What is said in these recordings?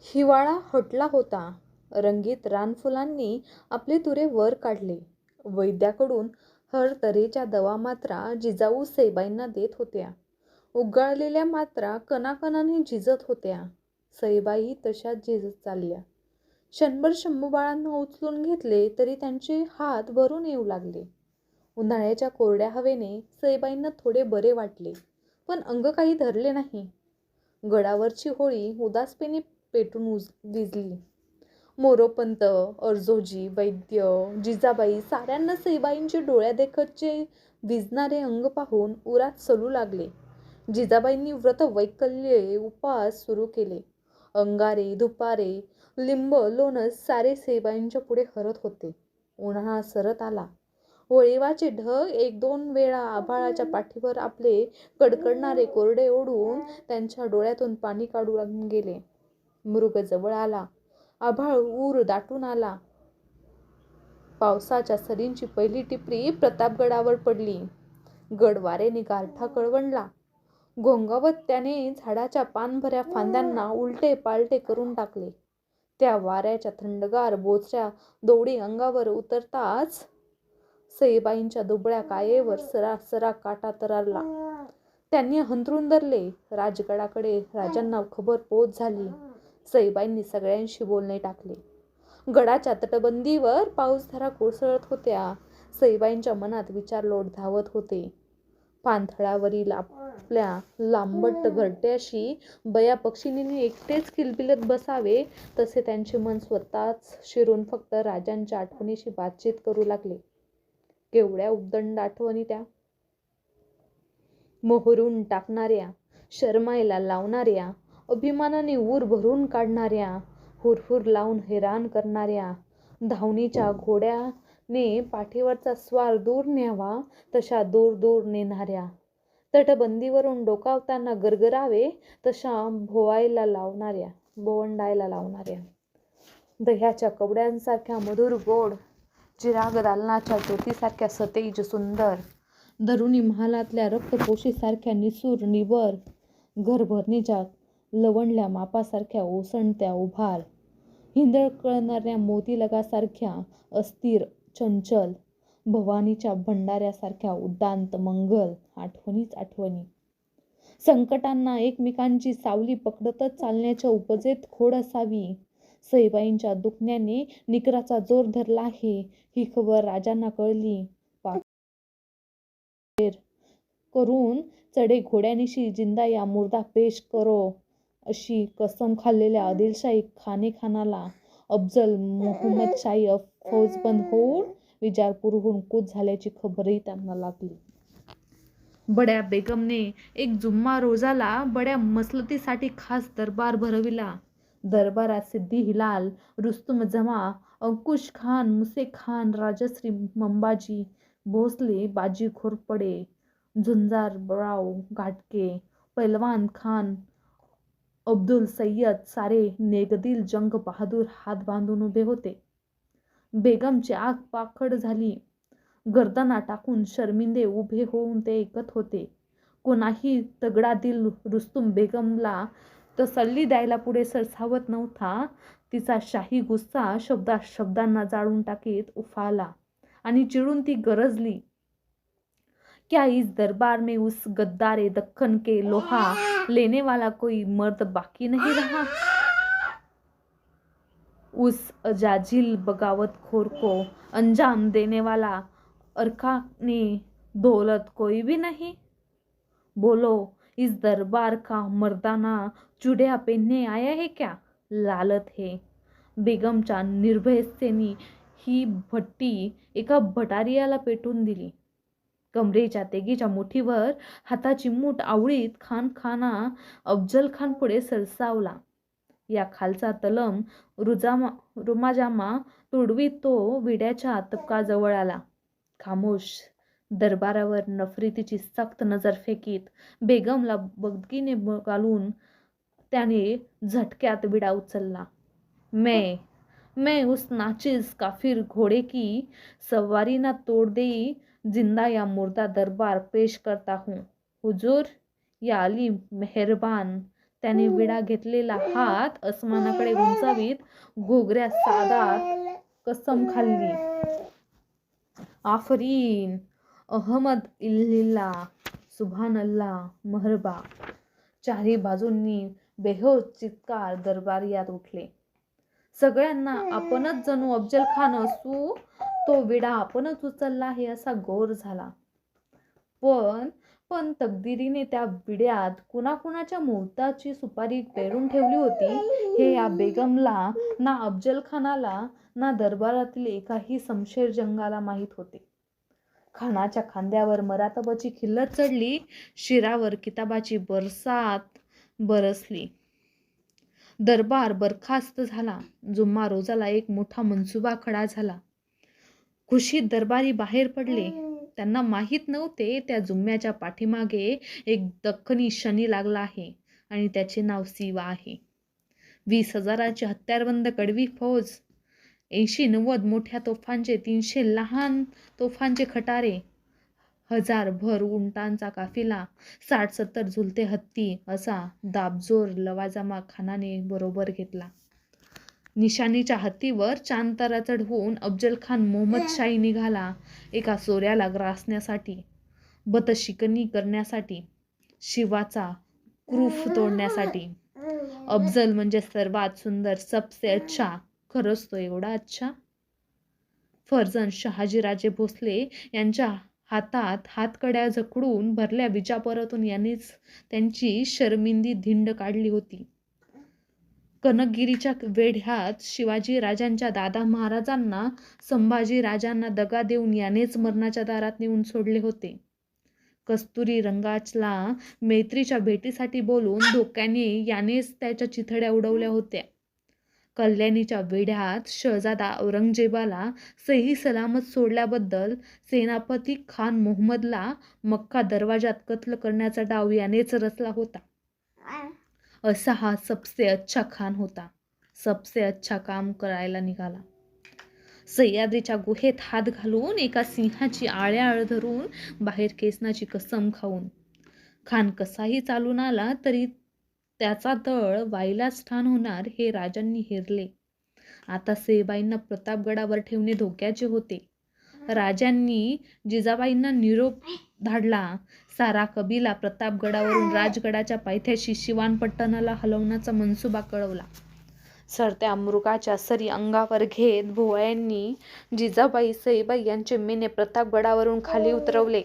हिवाळा हटला होता. रंगीत रानफुलांनी आपले तुरे वर काढले. वैद्याकडून हर तऱ्हेच्या दवा मात्रा जिजाऊ सईबाईंना देत होत्या. उगाळलेल्या मात्रा कणाकणाने झिजत होत्या. सईबाई तशाच झिजत चालल्या. क्षणभर शंभूबाळांना उचलून घेतले तरी त्यांचे हात भरून येऊ लागले. उन्हाळ्याच्या कोरड्या हवेने सईबाईंना थोडे बरे वाटले, पण अंग काही धरले नाही. गडावरची होळी उदासपणे पेटून विझली. मोरोपंत, अर्जोजी, वैद्य, जिजाबाई साऱ्यांना सईबाईंचे डोळ्यादेखतचे विझणारे अंग पाहून उरात चलू लागले. जिजाबाईंनी व्रत वैकल्ये उपास सुरू केले. अंगारे, धुपारे, लिंब, लोणस सारे सईबाईंच्या पुढे हरत होते. उन्हाळा सरत आला. वळिवाचे ढग एक दोन वेळा आभाळाच्या पाठीवर आपले कडकडणारे कोरडे ओढून त्यांच्या डोळ्यातून पाणी काढून गेले. मृग जवळ आला. आभाळ ऊर दाटून आला. पावसाच्या सरींची पहिली टिपरी प्रतापगडावर पडली. गड वाऱ्याने गारठा कळवळला. घोंगावत त्याने झाडाच्या पानभऱ्या फांद्यांना उलटे पालटे करून टाकले. त्या वाऱ्याच्या थंडगार बोचऱ्या दौडी अंगावर उतरताच सईबाईंच्या दुबळ्या कायेवर सरा काटा तरळला. त्यांनी हंतरून धरले. राजगडाकडे राजांना खबर पोच झाली. सईबाईंनी सगळ्यांशी बोलणे टाकले. गडाच्या तटबंदीवर पाऊसधारा कोसळत होत्या. सईबाईंच्या मनात विचार लोट धावत होते. पाणथळावरील आपल्या लांबट घरट्याशी बया पक्षिणीने एकटेच किलबिलत बसावे तसे त्यांचे मन स्वतःच शिरून फक्त राजांच्या आठवणीशी बातचीत करू लागले. केवढ्या उद्दंड आठवणी त्या! मोहरून टाकणाऱ्या, शरमायला लावणाऱ्या, अभिमानाने ऊर भरून काढणाऱ्या, हुरहुर लावून हैराण करणाऱ्या, धावणीच्या घोड्याने पाठीवरचा स्वार दूर न्यावा तशा दूर दूर नेणाऱ्या, तटबंदीवरून डोकावताना गरगरावे तशा भोवंडायला लावणाऱ्या, दह्याच्या कवड्यांसारख्या मधुर गोड, चिराग दालनाच्या ज्योतीसारख्या सतेज सुंदर, दरुणी महालातल्या रक्तपोशीसारख्या निसूर निबर, घरभरणीच्या लवंडल्या मापासारख्या ओसंडत्या उभार, हिंदकळणाऱ्या मोतीलगासारख्या अस्थिर चंचल, भवानीच्या भंडाऱ्यासारख्या उदात्त मंगल आठवणीच आठवणी. संकटांना एकमेकांची सावली पकडतच चालण्याच्या उपजेत खोड असावी. सईबाईंच्या दुखण्याने निकराचा जोर धरला आहे ही खबर राजांना कळली. पाठेर करून चढे घोड्यानिशी जिंदा या मुर्दा पेश करो अशी कसम खाल्लेल्या आदिलशाही खानेखानाला अफजल मोहम्मदशाही फौजबंद होऊन विजापूरहून कूच झाल्याची खबरही त्यांना लागली. बड्या बेगमने एक जुम्मा रोजाला बड्या मसलतीसाठी खास दरबार भरविला. दरबारात सिद्दी हिलाल, रुस्तुम जमा, अंकुश खान, मुसे खान, राजश्री मंबाजी भोसले, बाजी घोरपडे, झुंजारराव घाटगे, पैलवान खान, अब्दुल सय्यद सारे नेगदिल जंग बहादूर हात बांधून उभे होते. बेगमची आग पाखड झाली. गर्दना टाकून शर्मिंदे उभे होऊन ते ऐकत होते. कोणाही तगडा दिल रुस्तुम बेगमला तसल्ली द्यायला पुढे सरसावत नव्हता. तिचा शाही गुस्सा शब्दांना जाळून टाकीत उफाळला आणि चिडून ती गरजली, क्या इस दरबार में उस गद्दार दक्कन के लोहा लेने वाला कोई मर्द बाकी नहीं रहा? उस अजाजिल बगावतखोर को अंजाम देने वाला अरकाने दौलत कोई भी नहीं? बोलो, इस दरबार का मर्दाना चुड़िया पहनने आया है क्या? लालत है. बेगमच्या निर्भयतेने ही भट्टी एका भटारियाला पेटून दिली. कमरेच्या तेगीच्या मुठीवर हाताची मूठ आवळीत खाना अफजल खान पुढे सरसावला. या खालचा तलम रुमाजामा तुडवीत तो विड्याच्या तबकाजवळ आला. खामोश दरबारावर नफरतीची सक्त नजर फेकीत बेगमला बगीने घालून त्याने झटक्यात विडा उचलला. मैं उस नाचिस काफिर घोड़े की सवारी ना तोड़ देई जिंदा या मुर्दा दरबार पेश करता हूँ. हुजूर, या अली मेहरबान त्याने विडा घेतलेला हात अस्मानाकडे उंचावीत घोगऱ्या सादात कसम खाल्ली. आफरीन, अहमद इल्लिल्ला, सुभानल्लाह, महरबा. चारी बाजूंनी बेहोश चित्कार दरबारियात उठले. सगळ्यांना आपणच जणू अफजल खान असू तो विडा आपणच उचलला आहे असा गौर झाला. पण तकदिरीने त्या विड्यात कुणाकुणाच्या मौताची सुपारी पेरून ठेवली होती हे या बेगमला, ना अफजल खानाला, ना दरबारातील एकाही शमशेर जंगाला माहीत होते. खानाच्या खांद्यावर मरातबाची खिल्लत चढली, शिरावर किताबाची बरसात बरसली. दरबार बरखास्त झाला. जुम्मा रोजाला एक मोठा मनसुबा खडा झाला. खुशीत दरबारी बाहेर पडले. त्यांना माहीत नव्हते त्या जुम्म्याच्या पाठीमागे एक दख्खनी शनी लागला आहे आणि त्याचे नाव सिवा आहे. 20,000ची हत्यारबंद कडवी फौज, 80-90 मोठ्या तोफांचे, 300 लहान तोफांचे खटारे, 1000 भर उंटांचा काफिला, 60-70 झुलते हत्ती असा दाबजोर लवाजमा खानाने बरोबर घेतला. निशाणीच्या हत्तीवर चांदतारा चढवून अफजल खान मोहम्मदशाही निघाला एका चोऱ्याला ग्रासण्यासाठी, बतशिकनी करण्यासाठी, शिवाचा क्रूफ तोडण्यासाठी. अफजल म्हणजे सर्वात सुंदर, सबसे अच्छा. खरंच तो एवढा अच्छा? फर्जंद शहाजीराजे भोसले यांच्या हातात हातकड्या जखडून भरल्या विजापुरातून यांनीच त्यांची शर्मिंदी धिंड काढली होती. कनकगिरीच्या वेढ्यात शिवाजी राजांच्या दादा महाराजांना, संभाजी राजांना दगा देऊन यानेच मरणाच्या दारात नेऊन सोडले होते. कस्तुरी रंगाचला मैत्रीच्या भेटीसाठी बोलून धोक्याने यानेच त्याच्या चिथड्या उडवल्या होत्या. कल्याणीच्या वेढ्यात शहजादा औरंगजेबाला सही सलामत सोडल्याबद्दल सेनापती खान मोहम्मदला मक्का दरवाजात कत्ल करण्याचा डाव यानेच रचला होता. असा हा सबसे अच्छा खान होता. सबसे अच्छा काम करायला निघाला. सह्याद्रीच्या गुहेत हात घालून, एका सिंहाची आळ्याळ धरून, बाहेर केसनाची कसम खाऊन. खान कसाही चालून आला तरी त्याचा तळ व्हायलाच ठाण होणार हे राजांनी हेरले. आता सईबाईंना प्रतापगडावर ठेवणे धोक्याचे होते. राजांनी जिजाबाईंना निरोप धाडला. सारा कबिला प्रतापगडावरून राजगडाच्या पायथ्याशी शिवानपट्टणाला हलवण्याचा मनसुबा कळवला. सरत्या मृगाच्या सरी अंगावर घेत भोवळ्यांनी जिजाबाई, सईबाई यांचे मेणे प्रतापगडावरून खाली उतरवले.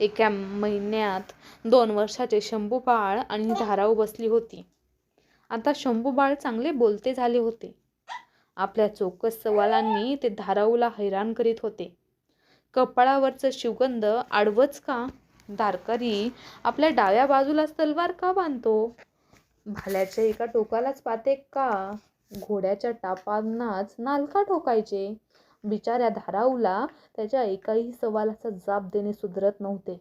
एका महिन्यात 2 वर्षाचे शंभूबाळ आणि धाराऊ बसली होती. आता शंभूबाळ चांगले बोलते झाले होते. आपल्या चौकस सवालांनी ते धाराऊला हैराण करीत होते. कपाळावरचं शिवगंध आडवंच का? दारकरी आपल्या डाव्या बाजूलाच तलवार का बांधतो? भाल्याच्या एका टोकालाच पाते का? घोड्याच्या टापांनाच नाल का ठोकायचे? बिचाऱ्या धाराऊला त्याच्या एकाही सवालाचा जाब देणे सुधरत नव्हते.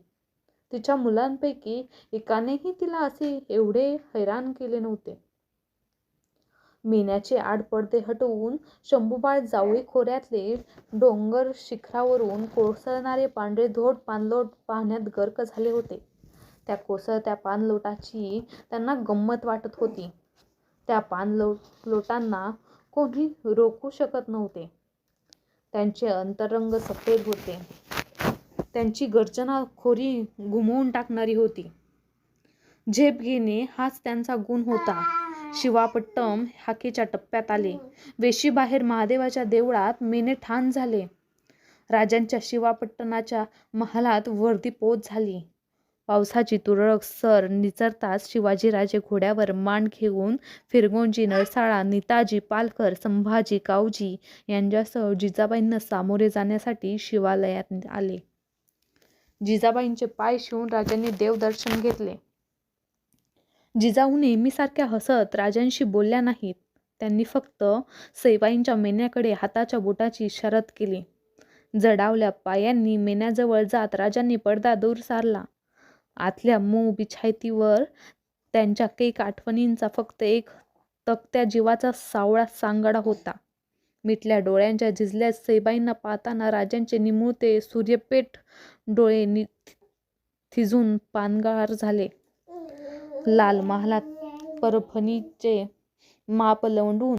तिच्या मुलांपैकी एकानेही तिला असे एवढे हैराण केले नव्हते. मेण्याचे आडपडदे हटवून शंभूबाळ जावळी खोऱ्यातले डोंगर शिखरावरून कोसळणारे पांढरे धोट पाणलोट पाहण्यात गर्क झाले होते. त्या कोसळत्या पाणलोटाची त्यांना गंमत वाटत होती. त्या पाणलोटांना कोणी रोखू शकत नव्हते. त्यांचे अंतरंग सफेद होते. त्यांची गर्जना खोरी घुमवून टाकणारी होती. झेप घेणे हाच त्यांचा गुण होता. शिवापट्टम हाकेच्या टप्प्यात आले. वेशीबाहेर महादेवाच्या देवळात मेणे ठाण झाले. राजांच्या शिवापट्टणाच्या महालात वर्दी पोच झाली. पावसाची तुरळक सर निचरताच शिवाजीराजे घोड्यावर मान घेऊन फिरगोंजी, नरसाळा, नेताजी, पालकर, संभाजी, कावजी यांच्यासह जिजाबाईंना सामोरे जाण्यासाठी शिवालयात आले. जिजाबाईंचे पाय शिवून राजांनी देवदर्शन घेतले. जिजाऊ नेहमीसारख्या हसत राजांशी बोलल्या नाहीत. त्यांनी फक्त सईबाईंच्या मेण्याकडे हाताच्या बोटाची इशारत केली. जडावल्या पायांनी मेण्याजवळ जात राजांनी पडदा दूर सारला. आतल्या मऊ बिछायतीवर त्यांच्या कैक आठवणींचा फक्त एक तकत्या जीवाचा सावळा सांगाडा होता. मिटल्या डोळ्यांच्या झिजल्यात सईबाईंना पाहताना राजांचे निमुळते सूर्यपेठ डोळे थिजून पानगार झाले. लाल महालात परभणीचे माप लवंडून